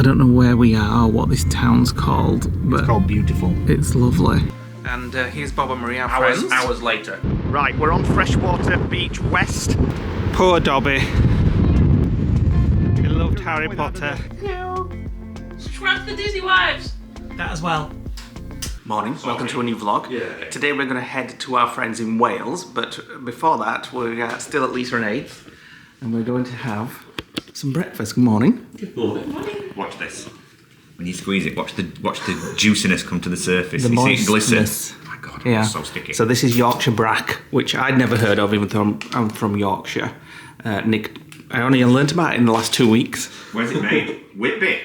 don't know where we are or what this town's called, but It's called Beautiful. it's lovely. And here's Bob and Marie, our friends. Hours later. Right, we're on Freshwater Beach West. Poor Dobby. He loved Harry Potter. Subscribe to the Disney Wives. That as well. Morning, welcome to a new vlog. Yeah. Today we're going to head to our friends in Wales, but before that we're still at Lisa and Abe's, and we're going to have some breakfast. Good morning. Good morning. Watch this. When you squeeze it, watch the juiciness come to the surface. The you see it glisten. moistness. Oh my God, Yeah. it's so sticky. So this is Yorkshire Brack, which I'd never heard of, even though I'm from Yorkshire. Nick, I only learnt about it in the last 2 weeks. Where's it made? Whitby.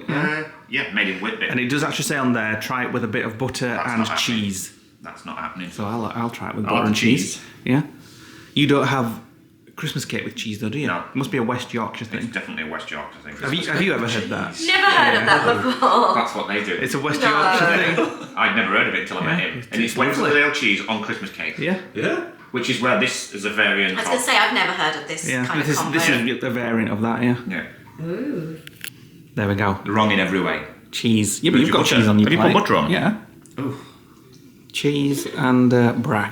Yeah, made in Whitby. And it does actually say on there, try it with a bit of butter and cheese. That's not happening. So I'll try it with I butter like and the cheese. cheese. Yeah. You don't have Christmas cake with cheese though, do you? No. It must be a West Yorkshire thing. It's definitely a West Yorkshire thing. Have you ever heard that? Never heard of that before. That's what they do. It's a West Yorkshire thing. I'd never heard of it until I met him. And it's Wensleydale cheese on Christmas cake. Yeah. Yeah. Which is where this is a variant I was going to say, I've never heard of this Yeah. kind This of combo. is a variant of that, yeah. Yeah. Ooh. There we go. Wrong in every way. Cheese. Yeah, but you've got butter? cheese on your Have you plate. put butter on? Yeah. Ooh. Cheese and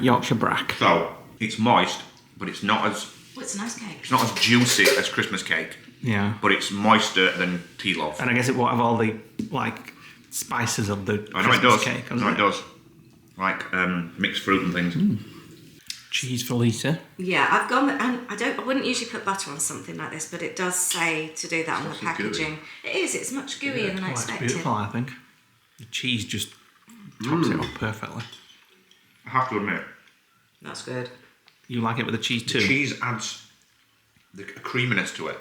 Yorkshire Brack. So, it's moist, but it's not as Oh, it's a nice cake. it's not as juicy as Christmas cake, Yeah. but it's moister than tea loaf. And I guess it won't have all the spices of the I know it Christmas does. cake. I know it does. Like mixed fruit and things. Cheese for Lisa. Yeah, I've gone, and I wouldn't usually put butter on something like this, but it does say to do that on the packaging. It is, it's much gooier than I It's expected. beautiful, I think. The cheese just tops it up perfectly. I have to admit, That's good. You like it with the cheese too? cheese adds a creaminess to it.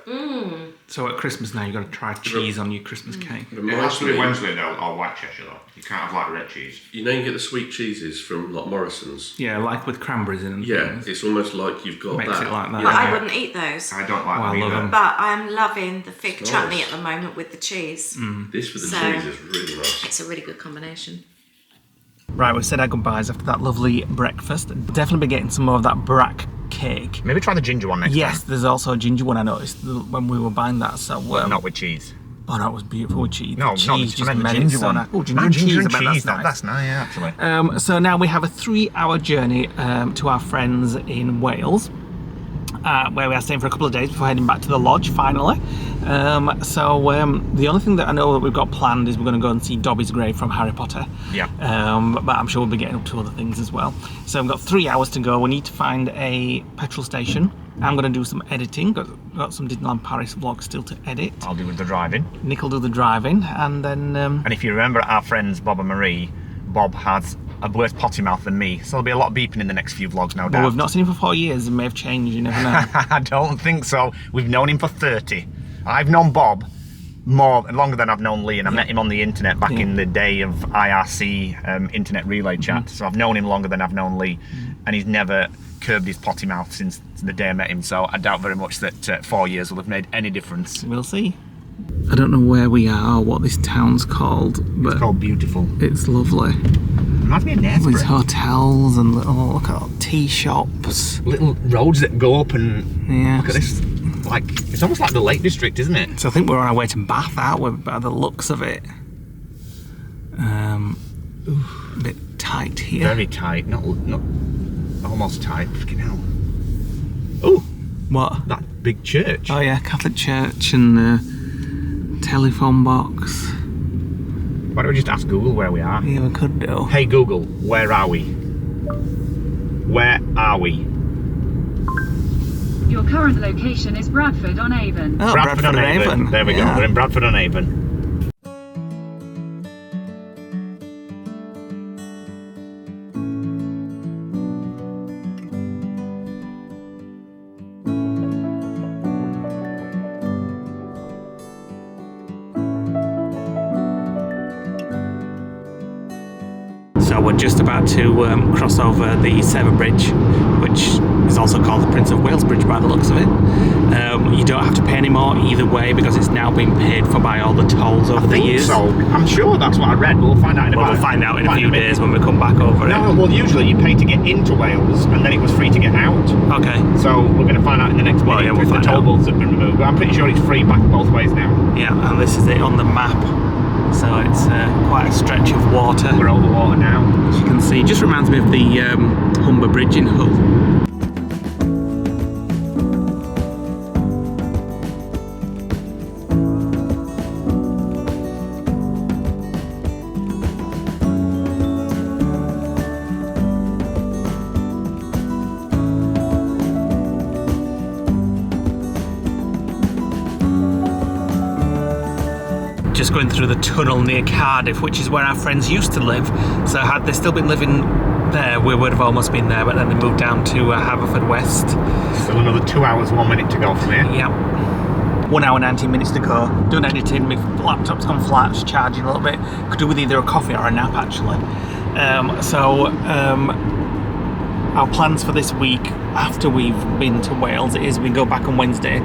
So at Christmas now, you've got to try cheese on your Christmas cake. It has to be Wensleydale or White Cheshire though. You can't have like red cheese. You know, you get the sweet cheeses from like Morrison's. Yeah, like with cranberries in them. Yeah, it's almost like you've got Makes that. it like that. But I Yeah. wouldn't eat those. I don't like Oh, I them love either. them. But I'm loving the fig It's chutney nice. at the moment with the cheese. This with the So- cheese is really nice. It's a really good combination. Right, we've said our goodbyes after that lovely breakfast. Definitely be getting some more of that Brack cake. Maybe try the ginger one next Yes, there's also a ginger one I noticed when we were buying that. So time. Not with cheese. oh no, it was beautiful with cheese. No, The not cheese the, just I meant the made it ginger so one. nice. Oh, ginger and cheese. I bet that's nice. That's nice, yeah, actually. So now we have a 3-hour journey to our friends in Wales, where we are staying for a couple of days before heading back to the lodge finally. The only thing that I know that we've got planned is we're going to go and see Dobbys' grave from Harry Potter. Yeah. But I'm sure we'll be getting up to other things as well. So we've got 3 hours to go. We need to find a petrol station. I'm going to do some editing. Got some Disneyland Paris vlogs still to edit. I'll do with the driving. Nick will do the driving, and then And if you remember our friends Bob and Marie, Bob has a worse potty mouth than me, so there'll be a lot of beeping in the next few vlogs, no but doubt. we've not seen him for 4 years. It may have changed. You never know. I don't think so. We've known him for 30. I've known Bob longer than I've known Leigh, and I met him on the internet back in the day of IRC internet relay chat. So I've known him longer than I've known Leigh, and he's never curbed his potty mouth since the day I met him. So I doubt very much that 4 years will have made any difference. We'll see. I don't know where we are or what this town's called, but It's called Beautiful. it's lovely. Reminds me of These Nesborough. hotels and look at tea shops. Little roads that go up and Yeah. look at this. Like it's almost like the Lake District, isn't it? So I think we're on our way to Bath, aren't we, by the looks of it. A bit tight here. Very tight, not almost tight. Freaking hell! Oh, What? that big church. Oh yeah, Catholic church and telephone box. Why don't we just ask Google where we are? Yeah, we could do. Hey Google, where are we? Where are we? Your current location is Bradford-on-Avon. Oh, Bradford-on-Avon. There we go. Yeah. We're in Bradford-on-Avon. So we're just about to cross over the Severn Bridge, which is also called the Prince of Wales Bridge by the looks of it. You don't have to pay any more either way because it's now been paid for by all the tolls over the years. So I'm sure that's what I read. We'll find out in We'll find out in a few days when we come back over it. No, well, usually you pay to get into Wales, and then it was free to get out. Okay. So we're going to find out in the next minute yeah, we'll if the find toll out. booths have been removed. But I'm pretty sure it's free back both ways now. Yeah, and this is it on the map. So it's quite a stretch of water. We're over water now. As you can see, just reminds me of the Humber Bridge in Hull. Just going through the tunnel near Cardiff, which is where our friends used to live. So had they still been living there, we would have almost been there, but then they moved down to Haverfordwest. Still another 2 hours, 1 minute to go from here. Yeah. 1 hour, 19 minutes to go. Doing editing, my laptop's gone flat, just charging a little bit. Could do with either a coffee or a nap, actually. Our plans for this week, after we've been to Wales, is we go back on Wednesday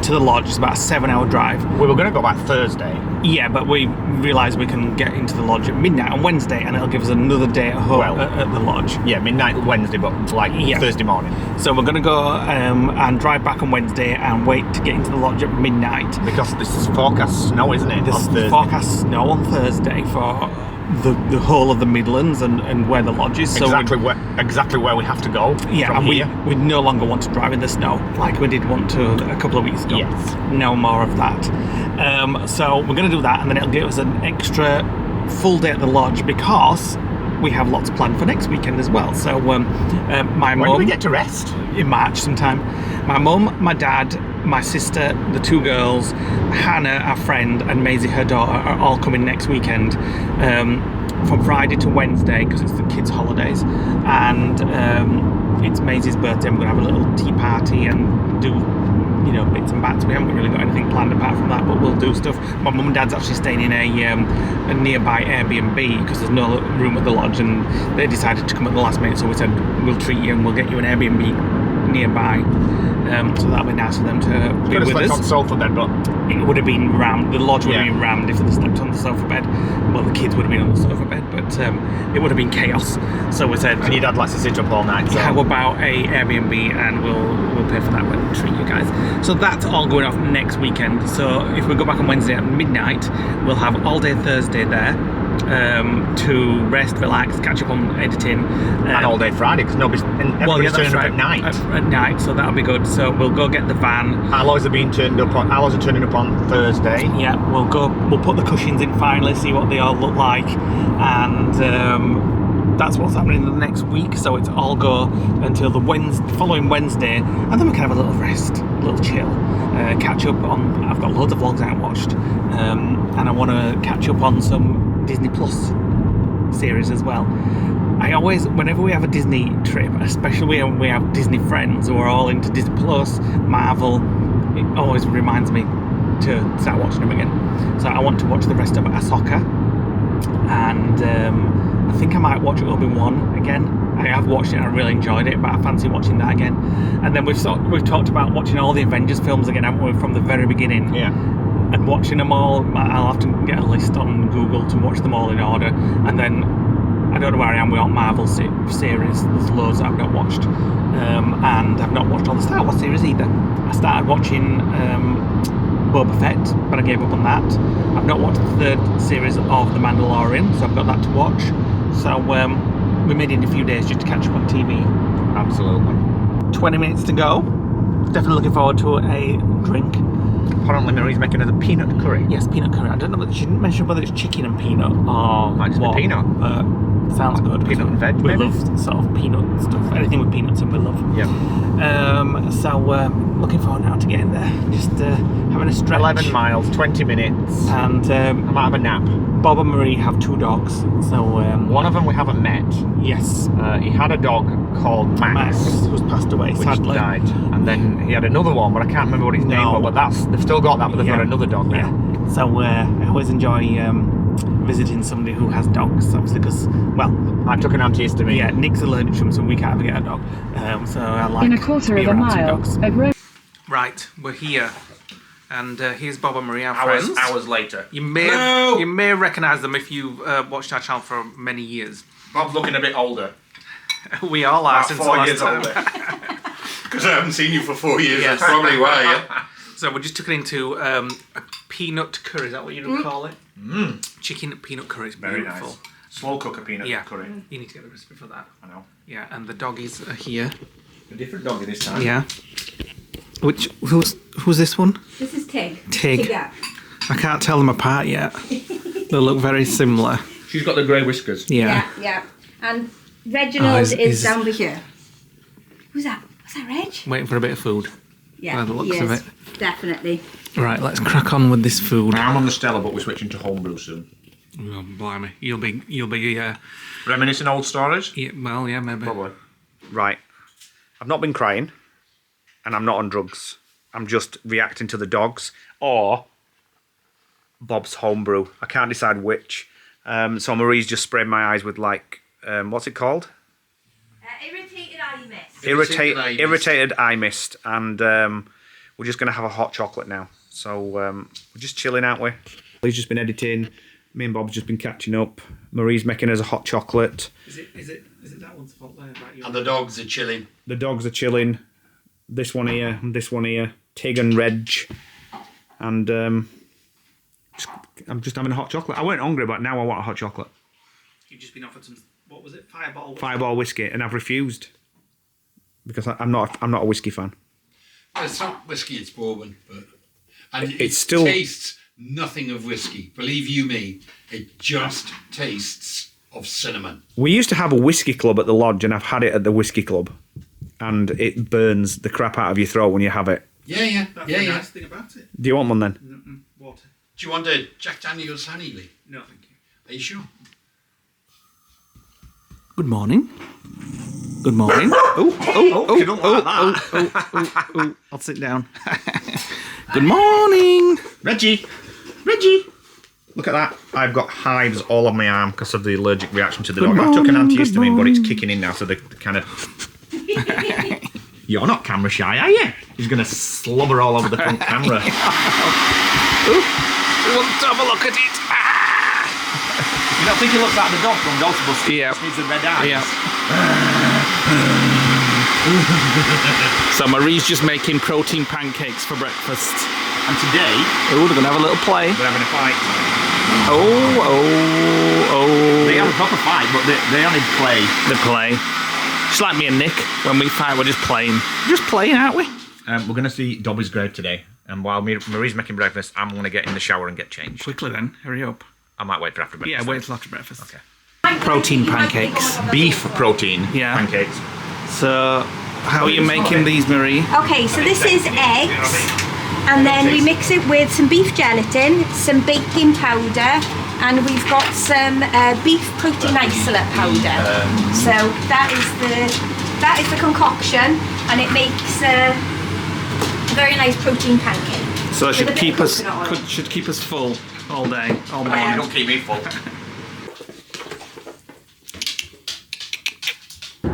to the lodge. It's about a 7-hour drive. We were going to go back Thursday. Yeah, but we realised we can get into the lodge at midnight on Wednesday, and it'll give us another day at home at the lodge. Yeah, midnight Wednesday, but like Thursday morning. So we're going to go and drive back on Wednesday and wait to get into the lodge at midnight. Because this is forecast snow, isn't it? This is forecast snow on Thursday for the whole of the Midlands and where the lodge is. So exactly where we have to go. Yeah, and we no longer want to drive in the snow like we did want to a couple of weeks ago. Yes. No more of that. So we're going to do that, and then it'll give us an extra full day at the lodge because we have lots planned for next weekend as well. So my mum... When do we get to rest? In March sometime. My mum, my dad, my sister, the 2 girls, Hannah, our friend, and Maisie, her daughter, are all coming next weekend from Friday to Wednesday because it's the kids' holidays, and it's Maisie's birthday. I'm going to have a little tea party and do bits and bats. We haven't really got anything planned apart from that, but we'll do stuff. My mum and dad's actually staying in a nearby Airbnb because there's no room at the lodge, and they decided to come at the last minute, so we said we'll treat you and we'll get you an Airbnb nearby. So that'll be nice for them to be with us. On sofa bed, but it would have been rammed. The lodge would have been rammed if they slept on the sofa bed. Well, the kids would have been on the sofa bed, but it would have been chaos. So we said, and your dad likes to sit up all night. So. How about a Airbnb, and we'll pay for that and treat you guys. So that's all going off next weekend. So if we go back on Wednesday at midnight, we'll have all day Thursday there. To rest, relax, catch up on editing, and all day Friday because everybody's turning up at night. At night, so that'll be good. So we'll go get the van. Alloys are turning up on Thursday. Yeah, we'll put the cushions in finally, see what they all look like, and that's what's happening in the next week. So it's all go until the following Wednesday, and then we can have a little rest, a little chill, catch up on. I've got loads of vlogs I haven't watched, and I want to catch up on some Disney Plus series as well. I always, whenever we have a Disney trip, especially when we have Disney friends who are all into Disney Plus, Marvel, it always reminds me to start watching them again. So I want to watch the rest of Ahsoka, and I think I might watch Obi-Wan again. I have watched it and I really enjoyed it, but I fancy watching that again. And then we've talked about watching all the Avengers films again, haven't we, from the very beginning? Yeah. And watching them all, I'll have to get a list on Google to watch them all in order. And then I don't know where I am with all Marvel series. There's loads that I've not watched, and I've not watched all the Star Wars series either. I started watching Boba Fett, but I gave up on that. I've not watched the 3rd series of The Mandalorian, so I've got that to watch. So we made it in a few days just to catch up on TV. Absolutely. 20 minutes to go. Definitely looking forward to a drink. Apparently Marie's making us a peanut curry. Yes, peanut curry. I don't know, she didn't mention whether it's chicken and peanut or might just be peanut. Sounds good. Peanut and veg, we maybe? love sort of peanut stuff. Anything with peanuts in we love. Yeah. So looking forward now to getting there. Just having a stretch. 11 miles, 20 minutes. And I might have a nap. Bob and Marie have 2 dogs. So one of them we haven't met. Yes. He had a dog called Max who's passed away, which sadly. died. And then he had another one, but I can't remember what his name was. But they've still got that, but they've got another dog now. Yeah. So I always enjoy visiting somebody who has dogs, obviously, because, well, I took an antihistamine. Yeah, Nick's allergic to them, so we can't ever get a dog. So I like in a quarter to be of a around some mile, dogs. a road. Right, we're here. And here's Bob and Marie, our friends. Hours later. You may recognise them if you've watched our channel for many years. Bob's looking a bit older. We all are About since 4 the years last older. time. Because I haven't seen you for 4 years. Yes. That's probably why. Yeah. So we just took it into a peanut curry. Is that what you would call it? Chicken peanut curry. It's Very beautiful. nice. Slow cooker peanut curry. You need to get the recipe for that. I know. Yeah, and the doggies are here. A different doggy this time. Yeah. Who's this one? This is Tig. Tig. Yeah. I can't tell them apart yet. They look very similar. She's got the grey whiskers. Yeah. Yeah. And Reginald he's- is down here. Who's that? Was that Reg? Waiting for a bit of food. Yeah. By the looks he of is, it. Definitely. Right, let's crack on with this food. I'm on the Stella, but we're switching to homebrew soon. Oh, blimey. You'll be Reminiscing old stories? yeah, well, yeah, maybe. Probably. Right. I've not been crying, and I'm not on drugs. I'm just reacting to the dogs, or Bob's homebrew. I can't decide which. So Marie's just sprayed my eyes with, like, what's it called? Irritated eye mist. Irritated eye mist, and we're just going to have a hot chocolate now. So we're just chilling, aren't we? He's just been editing. Me and Bob's just been catching up. Marie's making us a hot chocolate. Is it that one's fault there? Right, And the dogs are chilling. The dogs are chilling. This one here, and this one here. Tig and Reg. And I'm just having a hot chocolate. I weren't hungry, but now I want a hot chocolate. You've just been offered some, what was it? Fireball? Fireball whiskey, and I've refused. Because I'm not a whiskey fan. Well, it's not whiskey, it's bourbon. And It's it still- tastes nothing of whiskey. Believe you me, it just tastes of cinnamon. We used to have a whiskey club at the lodge, and I've had it at the whiskey club. And it burns the crap out of your throat when you have it. Yeah. That's the nice thing about it. Do you want one then? Water. Do you want a Jack Daniel's honey, Lee? No, thank you. Are you sure? Good morning. Good morning. You don't like that. I'll sit down. Good morning. Reggie! Look at that. I've got hives all on my arm because of the allergic reaction to the dog. I took an antihistamine, but it's kicking in now, so the kind of... You're not camera shy, are you? He's going to slobber all over the front camera. Let's have a look at it. You don't think he looks like the dog from Ghostbusters? Yeah. He's the red eyes. Yeah. So Marie's just making protein pancakes for breakfast. And today, Oh, they're gonna have a little play. we're having a fight. Oh. They have a proper fight, but they only play. They play. Just like me and Nick, when we fight, we're just playing. Just playing, aren't we? We're going to see Dobbys' grave today. And while Marie's making breakfast, I'm going to get in the shower and get changed. Quickly then, hurry up. I might wait for after breakfast. Yeah, wait till after breakfast. Okay. Protein pancakes. Beef protein pancakes. So, how are you making these, Marie? Okay, so this is eggs. And then we mix it with some beef gelatin, some baking powder, and we've got some beef protein isolate powder. So that is the concoction, and it makes a very nice protein pancake. So it With should a bit keep of us coconut oil. should keep us full all day, all morning. Yeah. Don't keep me full.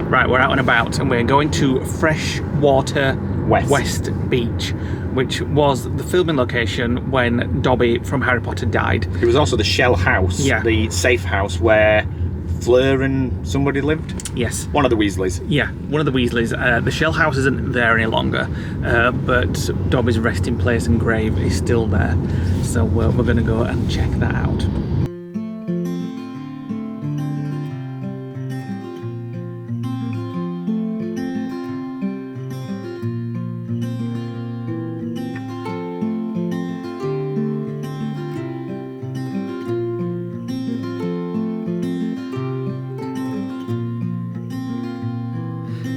Right, we're out and about, and we're going to Freshwater West Beach, which was the filming location when Dobby from Harry Potter died. It was also the shell house, the safe house where Fleur and somebody lived. Yes. One of the Weasleys. Yeah, one of the Weasleys. The shell house isn't there any longer, but Dobby's resting place and grave is still there. So we're going to go and check that out.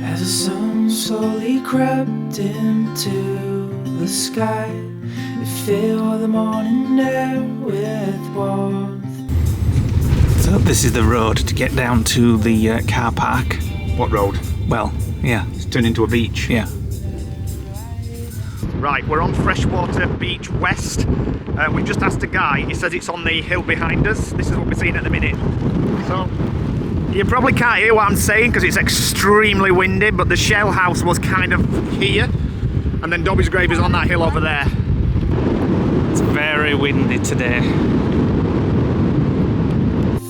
As the sun slowly crept into the sky, it filled the morning air with warmth. So this is the road to get down to the car park. What road? Well, yeah, It's turned into a beach. yeah. Right, we're on Freshwater Beach West. We've just asked a guy, he says it's on the hill behind us. This is what we're seeing at the minute. So, you probably can't hear what I'm saying because it's extremely windy, but the shell house was kind of here. And then Dobbys' grave is on that hill over there. It's very windy today.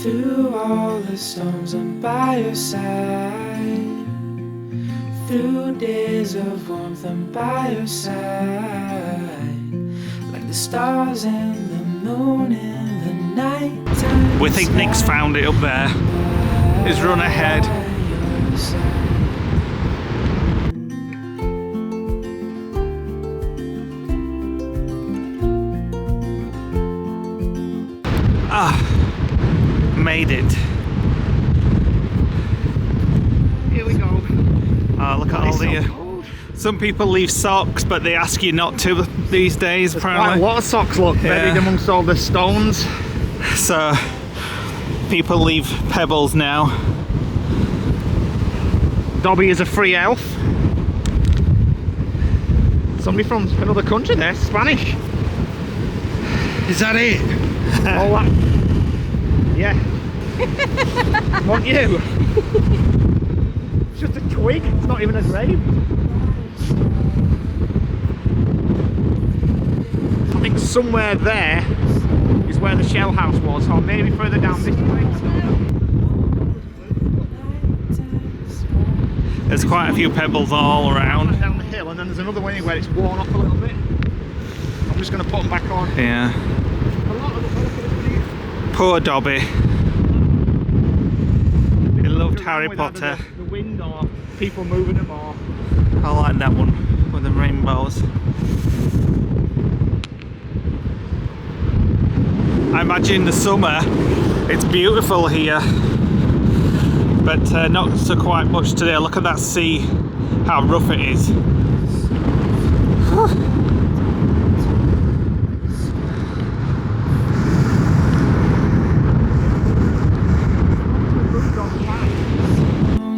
Through all the storms, I'm by your side. Through days of warmth, I'm by your side. Like the stars and the moon in the night time. We think Nick's found it up there. He's run ahead. Made it. Here we go. Oh, look at all the. Some people leave socks, but they ask you not to these days. Quite a Apparently, lot of socks, look, buried amongst all the stones. so people leave pebbles now. Dobby is a free elf. Somebody from another country there, Spanish. Is that it? All that. Yeah. Want you? It's just a twig, it's not even a grave. I think somewhere there is where the shell house was, or maybe further down this way. There's quite a few pebbles all around. Down the hill, and then there's another way where it's worn off a little bit. I'm just going to put them back on. Yeah. Poor Dobby. He loved Harry Potter. The wind or people moving them or... I like that one with the rainbows. I imagine in the summer it's beautiful here, but not so quite much today. Look at that sea, how rough it is.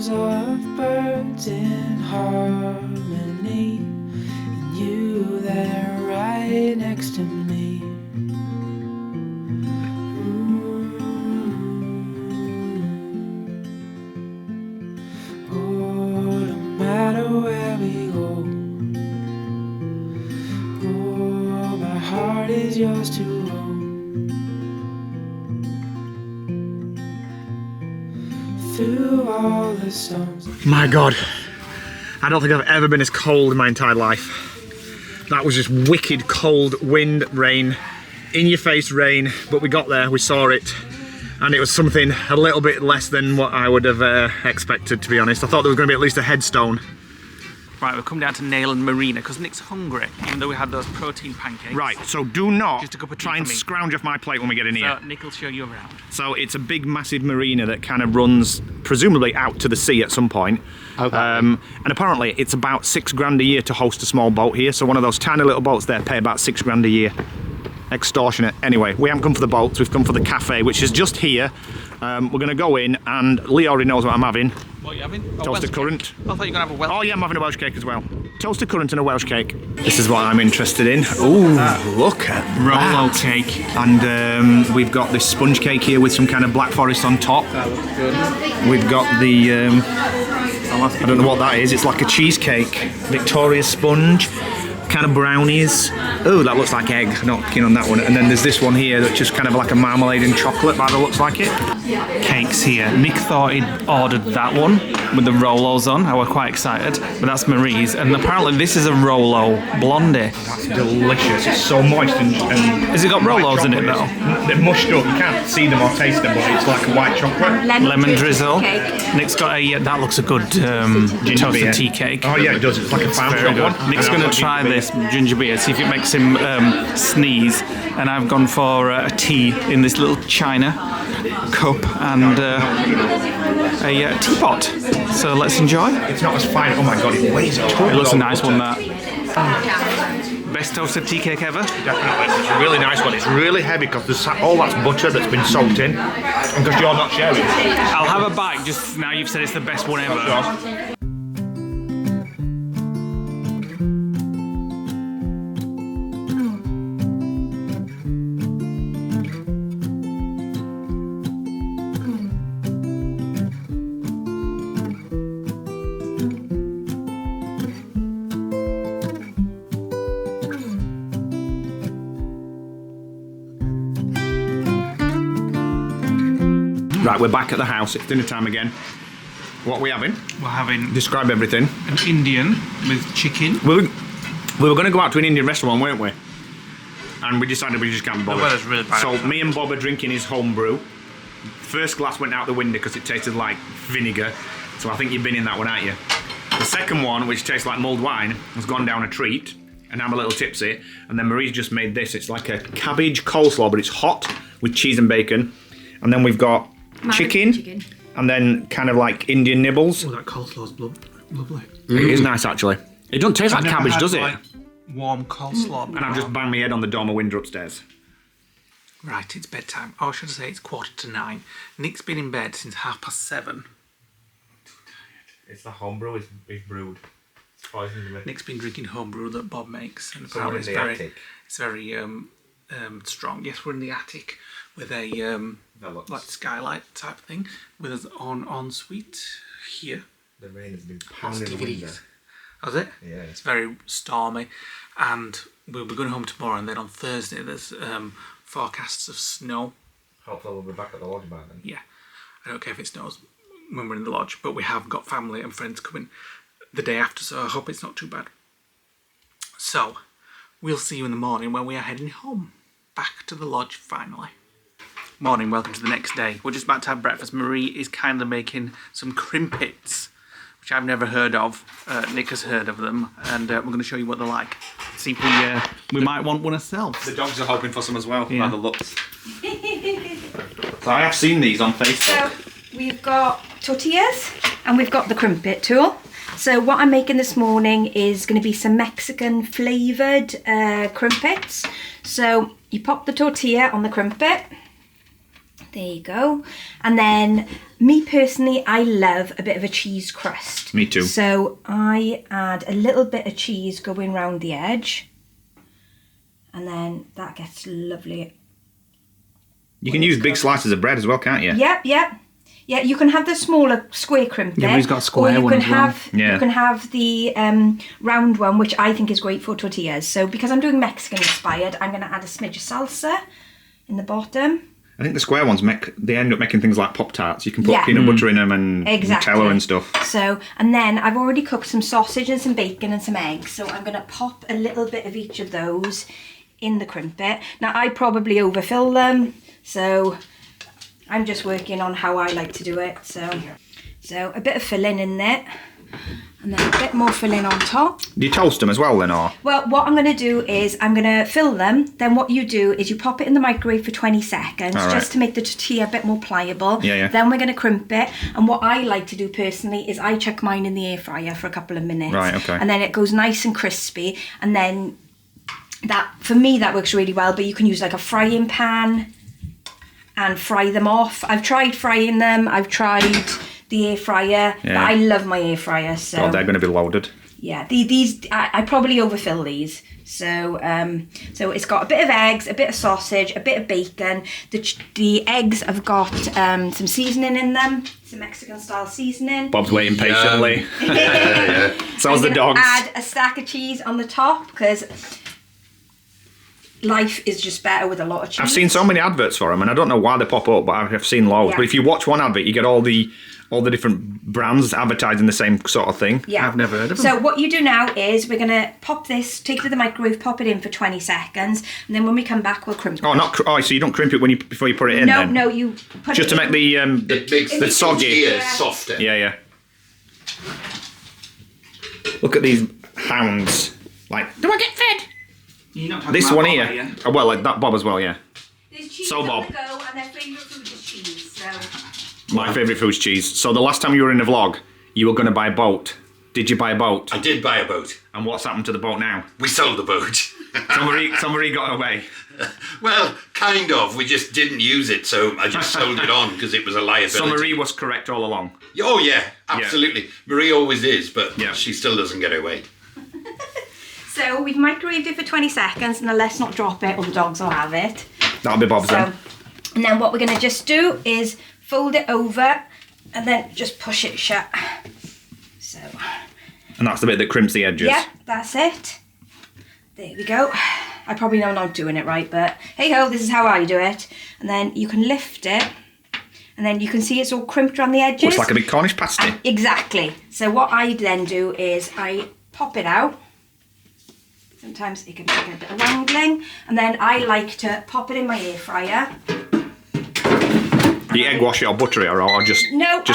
Of birds in harmony, and you there right next to me. Oh, no matter where we go, oh, my heart is yours to hold. Through all the storms. My God, I don't think I've ever been as cold in my entire life. That was just wicked cold wind, rain, in your face rain, but we got there, we saw it, and it was something a little bit less than what I would have expected, to be honest. I thought there was going to be at least a headstone. Right, we've come down to Nail and Marina because Nick's hungry, even though we had those protein pancakes. Right, so do not Just a cup of tea try and for me. scrounge off my plate when we get in here. So Nick will show you around. So it's a big, massive marina that kind of runs, presumably, out to the sea at some point. Okay. And apparently it's about $6,000 a year to host a small boat here. So one of those tiny little boats there pay about $6,000 a year. Extortionate. Anyway, we haven't come for the boats, we've come for the cafe, which is just here. We're going to go in, and Leigh already knows what I'm having. What are you having? Toasted currant. I thought you were going to have a Welsh. Oh yeah, I'm having a Welsh cake as well. Toasted currant and a Welsh cake. This is what I'm interested in. Ooh, look at Rolo that. cake. And we've got this sponge cake here with some kind of black forest on top. That looks good. We've got the, I don't know what that is. It's like a cheesecake. Victoria sponge, kind of brownies. Oh, that looks like egg. Not keen on that one. And then there's this one here that's just kind of like a marmalade and chocolate by the looks like it. Cakes here. Nick thought he'd ordered that one with the Rolos on. I was quite excited, but that's Marie's. And apparently this is a Rolo Blondie. That's delicious. It's so moist and Has it got white Rolos in it chocolate. though? They're mushed up. You can't see them or taste them, but it's like a white chocolate. Lemon drizzle. Cake. Nick's got a, that looks a good toasted beer. tea cake. Oh yeah, it does. It's like a farm Very shop good. one. Nick's And going I've to got try ginger beer. this ginger beer, see if it makes him sneeze. And I've gone for a tea in this little china cup and a teapot. So let's enjoy. It's not as fine. Oh my god, it weighs a ton. It looks a nice one, that. Best toasted tea cake ever. Definitely. It's a really nice one. It's really heavy because there's all that's butter that's been soaked in. And because you're not sharing. I'll have a bite just now you've said it's the best one ever. Right, we're back at the house. It's dinner time again. What are we having? We're having Describe everything. an Indian with chicken. We were going to go out to an Indian restaurant, weren't we? And we decided we just can't be bothered. The weather's really bad. So me and Bob are drinking his home brew. First glass went out the window because it tasted like vinegar. So I think you've been in that one, aren't you? The second one, which tastes like mulled wine, has gone down a treat. And I'm a little tipsy. And then Marie's just made this. It's like a cabbage coleslaw, but it's hot with cheese and bacon. And then we've got chicken. And then kind of like Indian nibbles. Oh, that coleslaw's lovely. It is nice, actually. It doesn't taste like cabbage, does it? Like warm coleslaw. And I've just banged my head on the dormer window upstairs. Right, it's bedtime. Oh, should I say it's 9:15. Nick's been in bed since 7:30. It's the homebrew is brewed. It's poisoned me. Nick's been drinking homebrew that Bob makes, and So apparently we're in the attic. it's very strong. Yes, we're in the attic with a like skylight type thing with us en suite here. The rain has been Lots of pounding the window. DVDs. Was it? Yeah. It's very stormy, and we'll be going home tomorrow. And then on Thursday, there's forecasts of snow. Hopefully we'll be back at the lodge by then. Yeah, I don't care if it snows when we're in the lodge, but we have got family and friends coming the day after, so I hope it's not too bad. So, we'll see you in the morning when we are heading home, back to the lodge finally. Morning, welcome to the next day. We're just about to have breakfast. Marie is kindly making some crimpets, which I've never heard of. Nick has heard of them, and we're going to show you what they're like. See if we might want one ourselves. The dogs are hoping for some as well, Yeah. by the looks. So I have seen these on Facebook. So we've got tortillas and we've got the crimpet tool. So what I'm making this morning is going to be some Mexican flavoured crimpets. So you pop the tortilla on the crimpet. There you go. And then, me personally, I love a bit of a cheese crust. Me too. So I add a little bit of cheese going round the edge. And then that gets lovely. You can use big slices of bread as well, can't you? Yep. Yeah, you can have the smaller square crimpet. Yeah, but he's got a square or you one can as well. have, Yeah. You can have the round one, which I think is great for tortillas. So because I'm doing Mexican inspired, I'm going to add a smidge of salsa in the bottom. I think the square ones they end up making things like Pop-Tarts. You can put Yeah. peanut butter in them and Exactly. Nutella and stuff. So, and then I've already cooked some sausage and some bacon and some eggs. So I'm going to pop a little bit of each of those in the crimpet. Now I probably overfill them, so I'm just working on how I like to do it. So a bit of filling in there, and then a bit more filling on top. Do you toast them as well then, or? Well, what I'm going to do is I'm going to fill them. Then what you do is you pop it in the microwave for 20 seconds, All right. just to make the tortilla a bit more pliable. Yeah. Then we're going to crimp it. And what I like to do personally is I chuck mine in the air fryer for a couple of minutes. Right, okay. And then it goes nice and crispy. And then that, for me, that works really well. But you can use like a frying pan and fry them off. I've tried frying them. I've tried the air fryer. But Yeah. I love my air fryer. So God, they're going to be loaded. yeah, these I probably overfill these. So so it's got a bit of eggs, a bit of sausage, a bit of bacon. The eggs have got some seasoning in them, some Mexican style seasoning. Bob's waiting patiently. So's the I'm gonna dogs. add a stack of cheese on the top because life is just better with a lot of cheese. I've seen so many adverts for them, and I don't know why they pop up, but I've seen loads. Yeah. But if you watch one advert, you get all the different brands advertising the same sort of thing. Yeah. I've never heard of them. So what you do now is we're going to pop this, take it to the microwave, pop it in for 20 seconds, and then when we come back, we'll crimp it. So you don't crimp it before you put it in then? No, you put Just it to in. make the It makes the soggy. tortilla softer. Yeah. Look at these hounds. Like, do I get fed? You're not talking This about one Bob, here. are you? Oh, well, like that Bob as well, yeah. There's cheese So, on Bob. the go, and their favourite food is cheese, so... My favourite food's cheese. So the last time you were in a vlog, you were going to buy a boat. Did you buy a boat? I did buy a boat. And what's happened to the boat now? We sold the boat. Somebody got away. Well, kind of. We just didn't use it, so I just sold it on because it was a liability. So Marie was correct all along. Oh, yeah, absolutely. Marie always is, but Yeah. she still doesn't get away. So we've microwaved it for 20 seconds, and then let's not drop it or the dogs will have it. That'll be Bob's So, then. and then what we're going to just do is fold it over and then just push it shut. So, And that's the bit that crimps the edges. yeah, that's it. There we go. I probably know I'm not doing it right, but hey ho, this is how I do it. And then you can lift it and then you can see it's all crimped around the edges. Looks like a big Cornish pasty. Exactly. So what I then do is I pop it out. Sometimes it can take a bit of wangling, and then I like to pop it in my air fryer. You egg wash it or butter it, or just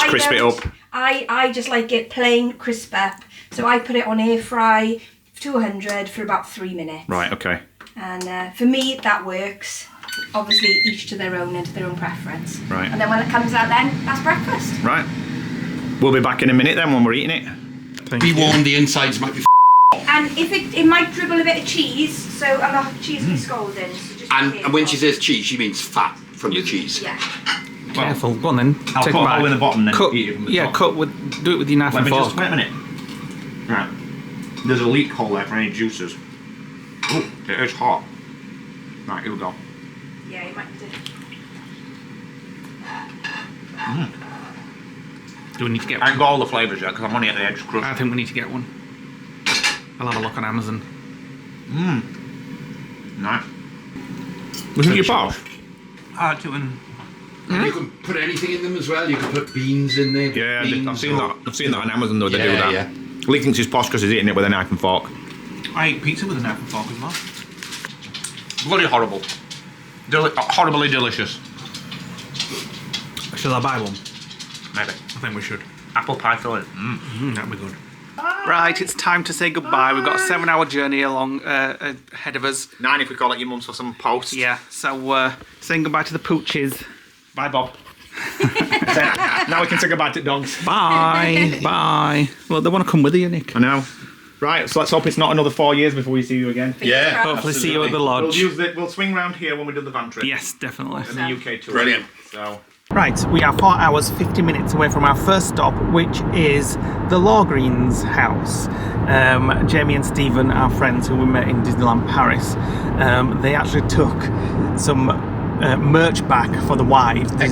crisp it up? I just like it plain crisp up. So I put it on air fry 200 for about 3 minutes. Right, okay. And for me, that works. Obviously, each to their own and to their own preference. Right. And then when it comes out then, that's breakfast. Right. We'll be back in a minute then when we're eating it. Be warned, the insides might be And if it might dribble a bit of cheese, so I'm not cheese and scalding. So just and when she says cheese, she means fat from the cheese. Yeah. Careful, go on then. I'll Take put a it bite. all in the bottom then Cut, eat it from the top. do it with your knife Let and me fork. just wait a minute. Right. There's a leak hole there for any juices. Oh, it is hot. Right, here we go. Yeah, you might do. Do we need to get I one? ain't got all the flavours yet because I'm only at the edge crust. I think we need to get one. I'll have a look on Amazon. Nice. Was it your boss? I like to and And you can put anything in them as well. You can put beans in there. Yeah, beans I've seen that. I've seen that on Amazon though. They do that. Yeah. Lee thinks he's posh because he's eating it with a knife and fork. I eat pizza with a knife and fork as well. Bloody horrible. Horribly delicious. Shall I buy one? Maybe. I think we should. Apple pie filling. That'd be good. Right, it's time to say goodbye. We've got a 7-hour journey along ahead of us. 9 if we call it your mum's for some post. Yeah, so saying goodbye to the pooches. Bye, Bob. Now we can say goodbye to dogs. Bye, bye. Well, they want to come with you, Nick. I know. Right, so let's hope it's not another 4 years before we see you again. Yeah. Hopefully see you at the We'll lodge. we'll swing round here when we do the van trip. Yes, definitely. And the UK tour. Brilliant. So. Right, we are 4 hours, 50 minutes away from our first stop, which is the Law Greens house. Jamie and Stephen, our friends who we met in Disneyland Paris, they actually took some merch back for the wives. The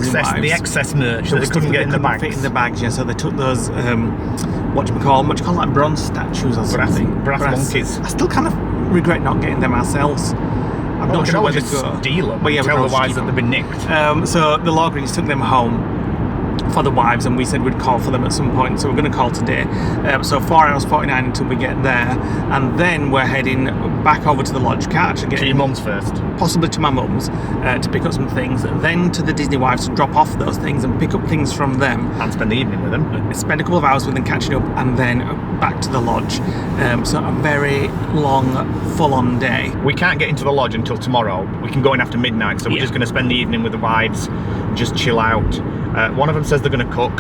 excess merch that they couldn't get in the bags. Fit in the bags, yeah. So they took those, what do you call like bronze statues or something. Brass monkeys. I still kind of regret not getting them ourselves. I'm not sure where they go. Steal them. But yeah, tell we the wives that they've been nicked. So the Law Greens took them home for the wives, and we said we'd call for them at some point, so we're going to call today. So 4 hours 49 until we get there, and then we're heading back over to the lodge. Can't actually get To your mum's first. possibly to my mum's to pick up some things, then to the Disney wives to drop off those things and pick up things from them, And spend the evening with them. spend a couple of hours with them catching up, and then back to the lodge. So a very long, full-on day. We can't get into the lodge until tomorrow. We can go in after midnight, so we're just going to spend the evening with the wives, just chill out. One of them says they're going to cook.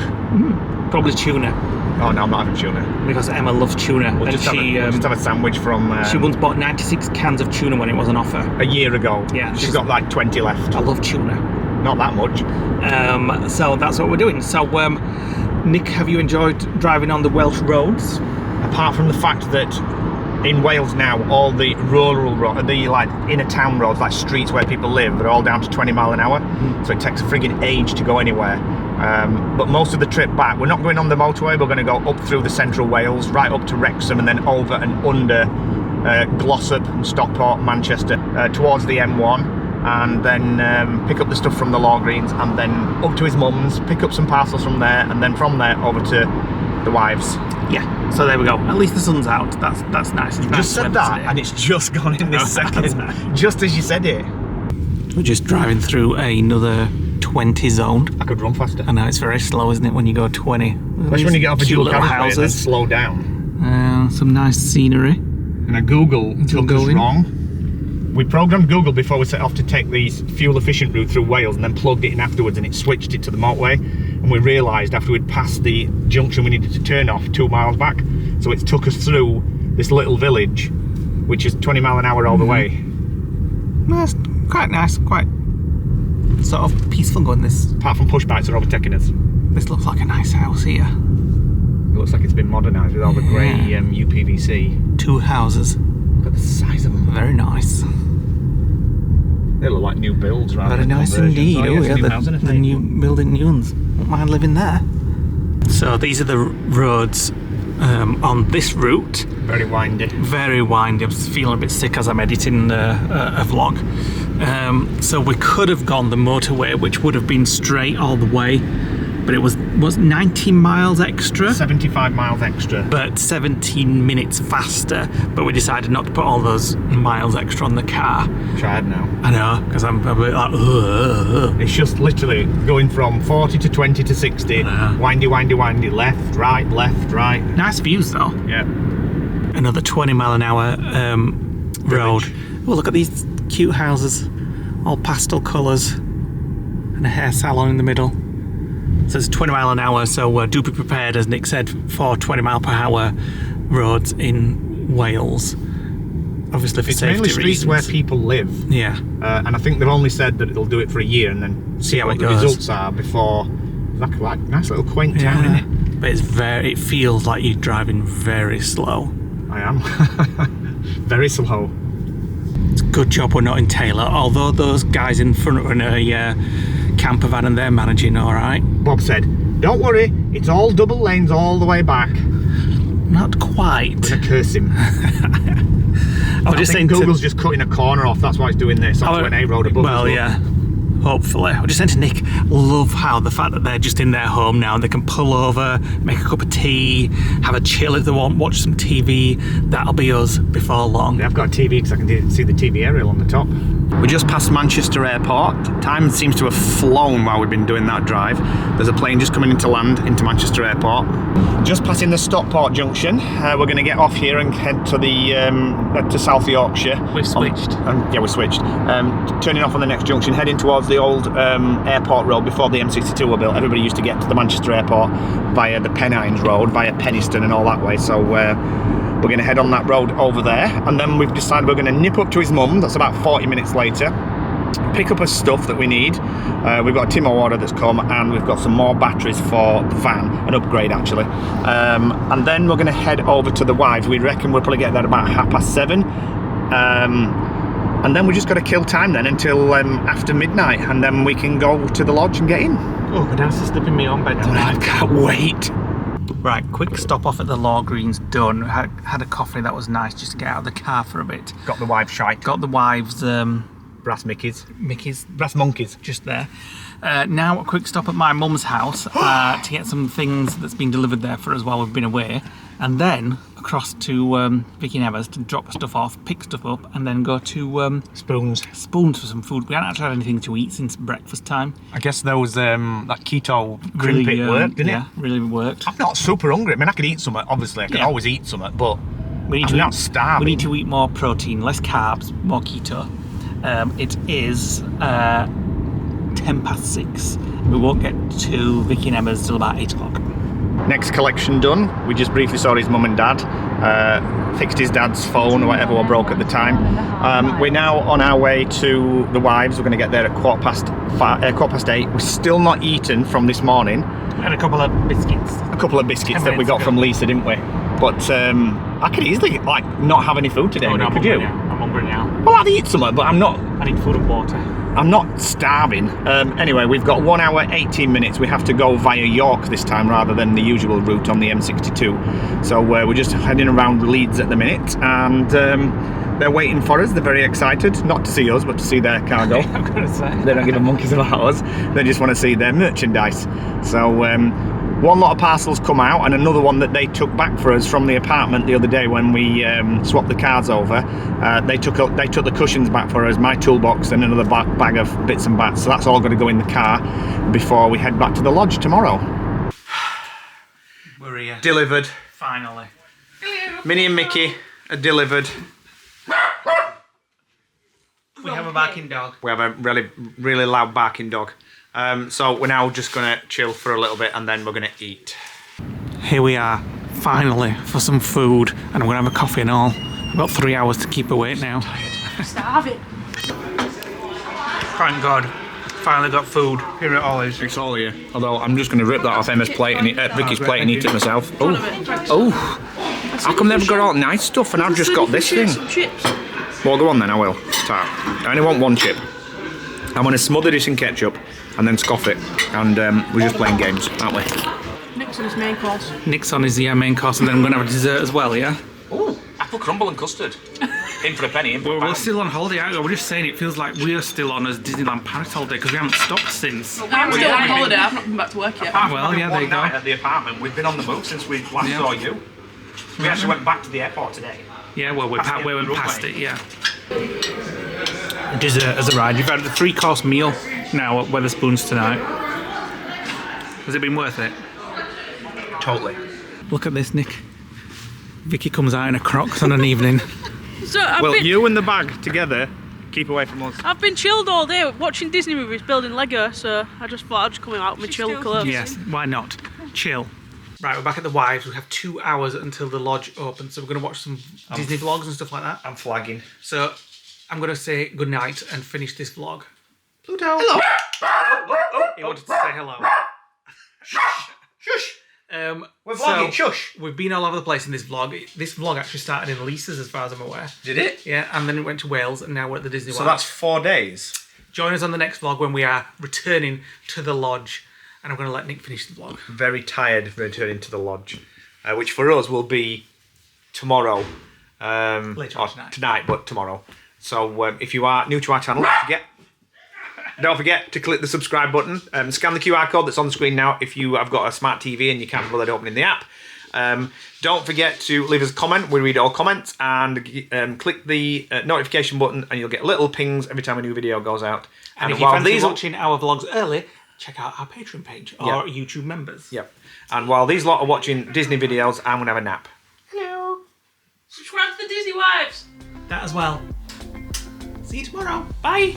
Probably tuna, Oh no, I'm not having tuna. because Emma loves tuna, We'll and just, she have a sandwich from she once bought 96 cans of tuna when it was on offer. a year ago. Yeah, She's got like 20 left. I love tuna. Not that much. So that's what we're doing. So, Nick, have you enjoyed driving on the Welsh roads? Apart from the fact that in Wales now, all the rural roads, the like inner town roads, like streets where people live, they're all down to 20 mile an hour. So it takes a frigging age to go anywhere. But most of the trip back, we're not going on the motorway. We're going to go up through the central Wales, right up to Wrexham, and then over and under Glossop and Stockport, Manchester, towards the M1. And then pick up the stuff from the Law Greens, and then up to his mum's, pick up some parcels from there, and then from there over to the wives. Yeah. So there we go. At least the sun's out. That's nice. It's nice Just said weather that, today. and it's just gone in this second, just as you said it. We're just driving through another 20 zone. I could run faster. I know it's very slow, isn't it, when you go 20? Especially when you get off a Cute dual little carriageway and then houses. slow down. Some nice scenery. And a Google took us going. wrong. We programmed Google before we set off to take the fuel efficient route through Wales, and then plugged it in afterwards, and it switched it to the motorway. And we realised after we'd passed the junction we needed to turn off 2 miles back. So it took us through this little village, which is 20 mile an hour all the way. That's quite nice, quite sort of peaceful going this. Apart from push bikes are overtaking us. This looks like a nice house here. It looks like it's been modernised with all the grey UPVC. 2 houses. Look at the size of them. Very nice. They look like new builds rather Very than nice conversions. indeed. Oh, Oh, yeah, yeah, it's new housing, isn't the it? new building new ones. Won't mind living there. So these are the roads on this route. Very windy. Very windy. I'm feeling a bit sick as I'm editing a vlog. So we could have gone the motorway, which would have been straight all the way, but it was 90 miles extra. 75 miles extra. But 17 minutes faster, but we decided not to put all those miles extra on the car. Tried now. I know, because I'm a bit like, ugh. It's just literally going from 40 to 20 to 60, windy, windy, windy, left, right, Nice views though. Yeah. Another 20 mile an hour road. Oh, look at these cute houses, all pastel colours, and a hair salon in the middle. So it's 20 mile an hour, so do be prepared, as Nick said, for 20 mile per hour roads in Wales. Obviously for it's safety mainly streets reasons. where people live. Yeah. And I think they've only said that it'll do it for a year and then See how what it the goes. results are before. Like nice little quaint town, isn't it? But it feels like you're driving very slow. I am. Very slow. It's a good job we're not in Taylor, although those guys in front are in a camper van and they're managing all right. Bob said, "Don't worry, it's all double lanes all the way back." Not quite. I'm gonna curse him. I think Google's just cutting a corner off. That's why it's doing this onto an A road above. Well, yeah. Hopefully. I just said to Nick, love how the fact that they're just in their home now, they can pull over, make a cup of tea, have a chill if they want, watch some TV. That'll be us before long. Yeah, I've got a TV because I can see the TV aerial on the top. We just passed Manchester Airport. Time seems to have flown while we've been doing that drive. There's a plane just coming into land into Manchester Airport. Just passing the Stockport junction. We're going to get off here and head to to South Yorkshire. We've switched. Yeah, we switched. Turning off on the next junction, heading towards the old airport road before the M62 were built. Everybody used to get to the Manchester Airport via the Pennines Road, via Penistone and all that way. So we're going to head on that road over there, and then we've decided we're going to nip up to his mum. That's about 40 minutes later. Pick up his stuff that we need. We've got a tin of water that's come, and we've got some more batteries for the van, an upgrade actually. And then we're going to head over to the wives. We reckon we'll probably get there about 7:30. And then we just got to kill time then until after midnight, and then we can go to the lodge and get in. Oh, my dad's slipping me on bed tonight. I can't wait. Right, quick stop off at the Law Green's done. Had a coffee, that was nice, just to get out of the car for a bit. Got the wives shite. Got the wives brass Mickeys. Brass monkeys, just there. Now a quick stop at my mum's house to get some things that's been delivered there for us while we've been away, and then across to Vicky and Emma's to drop stuff off, pick stuff up, and then go to Spoons for some food. We haven't actually had anything to eat since breakfast time. I guess those that keto crimpet worked, didn't it? Yeah, really worked. I'm not super hungry. I mean, I could eat something. Obviously, I can always eat something, but I'm not starving. We need to eat more protein, less carbs, more keto. It is 6:10. We won't get to Vicky and Emma's till about 8 o'clock. Next collection done. We just briefly saw his mum and dad. Fixed his dad's phone or whatever broke at the time. We're now on our way to the wives. We're going to get there at 8:15. We're still not eaten from this morning. We had a couple of biscuits. That we got from Lisa, didn't we? But I could easily not have any food today. No, could you? I'm hungry now. Well, I'd eat something, but I'm not. I need food and water. I'm not starving. Anyway, we've got 1 hour 18 minutes. We have to go via York this time rather than the usual route on the M62. So we're just heading around Leeds at the minute, and they're waiting for us. They're very excited, not to see us, but to see their cargo. I'm gonna say. They don't give a monkeys about us. They just want to see their merchandise. So one lot of parcels come out, and another one that they took back for us from the apartment the other day when we swapped the cars over. They took the cushions back for us, my toolbox, and another bag of bits and bats. So that's all going to go in the car before we head back to the lodge tomorrow. We're here. Delivered. Finally. Minnie and Mickey are delivered. We have a barking dog. We have a really, really loud barking dog. So we're now just going to chill for a little bit, and then we're going to eat. Here we are, finally, for some food, and I'm going to have a coffee and all. I've got 3 hours to keep awake now. Starving. Thank God. Finally got food here at Ollie's. It's all here. Although I'm just going to rip that off Emma's plate and Vicky's plate and eat it myself. Oh, how come they've got all nice stuff and I've just got this thing? Well, go on then, I will. Start. I only want one chip. I'm going to smother this in ketchup and then scoff it. And we're just playing games, aren't we? Nick's on his main course. Nick's on his main course, and then I'm going to have a dessert as well, yeah? Oh, apple crumble and custard. In for a penny, in for a We're pound. still on holiday, aren't we? We're just saying it feels like we're still on as Disneyland Paris holiday because we haven't stopped since. I'm still on holiday, I've not been back to work yet. Well, yeah, there you go. At the apartment, we've been on the move since we last saw you. We actually went back to the airport today. Yeah, well, we went past it, yeah. Dessert as a ride. You've had a 3-course meal now at Wetherspoons tonight. Has it been worth it? Totally. Look at this, Nick. Vicky comes out in a Crocs on an evening. So You and the bag together, keep away from us. I've been chilled all day watching Disney movies, building Lego, so I just thought I'd just come out with my chill clothes. Yes, why not? Chill. Right, we're back at the Wives. We have 2 hours until the lodge opens, so we're going to watch some Disney vlogs and stuff like that. I'm flagging. So I'm going to say goodnight and finish this vlog. Pluto. Hello. He wanted to say hello. Shush. We're vlogging. Shush. We've been all over the place in this vlog. This vlog actually started in Lisa's, as far as I'm aware. Did it? Yeah, and then it went to Wales, and now we're at the Disney. So that's 4 days. Join us on the next vlog when we are returning to the lodge, and I'm going to let Nick finish the vlog. Very tired returning to the lodge, which for us will be tomorrow. Later on tonight, but tomorrow. So if you are new to our channel, don't forget to click the subscribe button. Scan the QR code that's on the screen now if you have got a smart TV and you can't bother opening the app. Don't forget to leave us a comment. We read all comments, and click the notification button and you'll get little pings every time a new video goes out. And if you fancy watching our vlogs early, check out our Patreon page or YouTube members. Yep. And while these lot are watching Disney videos, I'm going to have a nap. Hello. Subscribe to the Disney Wives. That as well. See you tomorrow. Bye.